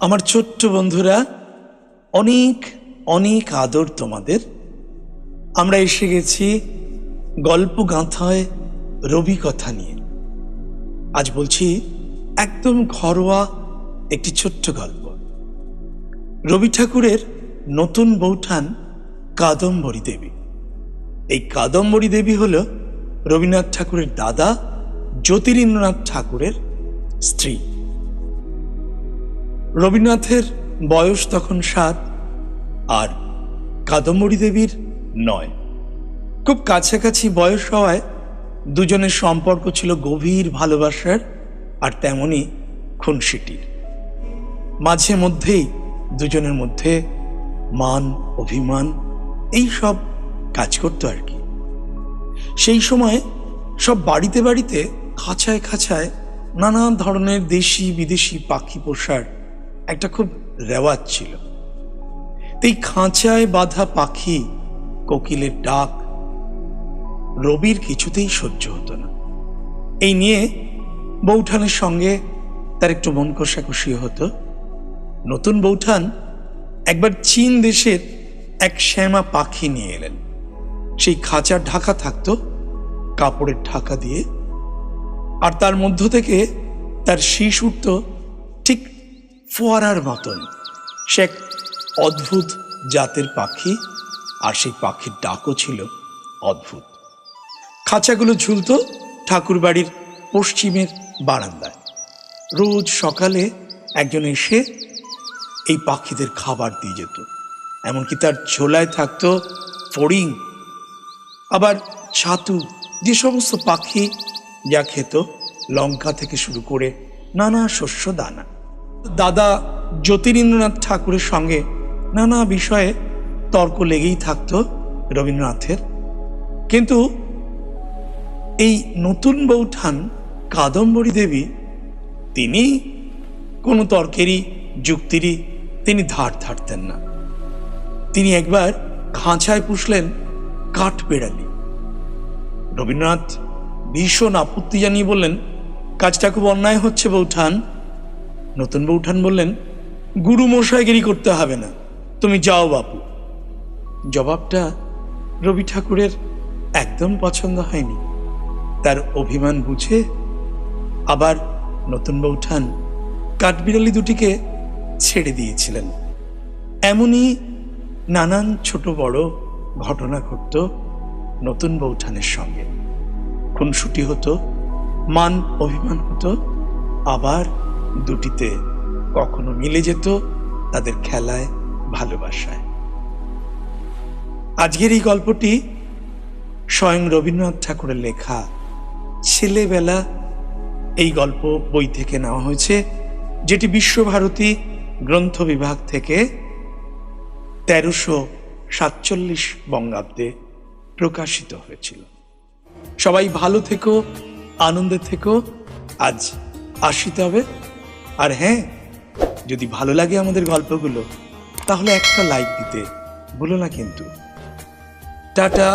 আমার ছোট্ট বন্ধুরা, অনেক অনেক আদর তোমাদের। আমরা এসে গেছি গল্প গাঁথায় রবি কথা নিয়ে। আজ বলছি একদম ঘরোয়া একটি ছোট্ট গল্প। রবি ঠাকুরের নতুন বৌঠান কাদম্বরী দেবী। এই কাদম্বরী দেবী হল রবীন্দ্রনাথ ঠাকুরের দাদা জ্যোতিরিন্দ্রনাথ ঠাকুরের স্ত্রী। রবীন্দ্রনাথের বয়স তখন 7 আর কাদম্বরী দেবীর 9। খুব কাছাকাছি বয়স হওয়ায় দুজনের সম্পর্ক ছিল গভীর ভালোবাসার আর তেমনি খুনসিটির। মাঝে মধ্যেই দুজনের মধ্যে মান অভিমান এই সব কাজ করতো আর কি। সেই সময় সব বাড়িতে বাড়িতে খাঁচায় খাঁচায় নানা ধরনের দেশি বিদেশি পাখি পোষার একটা খুব রেওয়াজ ছিল। এই খাঁচায় বাঁধা পাখি কোকিলের ডাক রবির কিছুতেই সহ্য হতো না। এই নিয়ে বৌঠানের সঙ্গে তার একটু মন কষাকষি হতো। নতুন বৌঠান একবার চীন দেশের এক শ্যামা পাখি নিয়ে এলেন। সেই খাঁচার ঢাকা থাকতো কাপড়ের ঢাকা দিয়ে, আর তার মধ্য থেকে তার শীষ উঠত ঠিক ফোয়ারার মতন। সে এক অদ্ভুত জাতের পাখি, আর সেই পাখির ডাকও ছিল অদ্ভুত। খাঁচাগুলো ঝুলত ঠাকুর বাড়ির পশ্চিমের বারান্দায়। রোজ সকালে একজন এসে এই পাখিদের খাবার দিয়ে যেত। এমনকি তার ঝোলায় থাকতো ফড়িং, আবার ছাতু, যে সমস্ত পাখি যা খেত, লঙ্কা থেকে শুরু করে নানা শস্য দানা। দাদা জ্যোতিরিন্দ্রনাথ ঠাকুরের সঙ্গে নানা বিষয়ে তর্ক লেগেই থাকতো রবীন্দ্রনাথের। কিন্তু এই নতুন বৌঠান কাদম্বরী দেবী, তিনি কোনো তর্কেরই যুক্তিরই তিনি ধার ধারতেন না। তিনি একবার খাঁচায় পুষলেন কাঠবেড়ালি। রবীন্দ্রনাথ ভীষণ আপত্তি জানিয়ে বললেন, কাজটা খুব অন্যায় হচ্ছে বৌঠান। নতুন বৌঠান বললেন, গুরু মশাইগিরি করতে হবে না, তুমি যাও বাপু। জবাবটা রবি ঠাকুরের একদম পছন্দ হয়নি। তার অভিমান বুঝে আবার নতুন বৌঠান কাঠবিড়ালি দুটিকে ছেড়ে দিয়েছিলেন। এমনই নানান ছোট বড় ঘটনা ঘটত নতুন বৌঠানের সঙ্গে। খুনসুটি হতো, মান অভিমান হতো, আবার দুটিতে কখনো মিলে যেত তাদের খেলায় ভালোবাসায়। আজকের এই গল্পটি স্বয়ং রবীন্দ্রনাথ ঠাকুরের লেখা ছেলেবেলা এই গল্প বই থেকে নেওয়া হয়েছে, যেটি বিশ্বভারতী গ্রন্থ বিভাগ থেকে 1347 বঙ্গাব্দে প্রকাশিত হয়েছিল। সবাই ভালো থেকো, আনন্দে থেকো। আজ আসি তবে। আর হ্যাঁ, যদি ভালো লাগে আমাদের গল্পগুলো, তাহলে একটা লাইক দিতে ভুলো না কিন্তু। টাটা।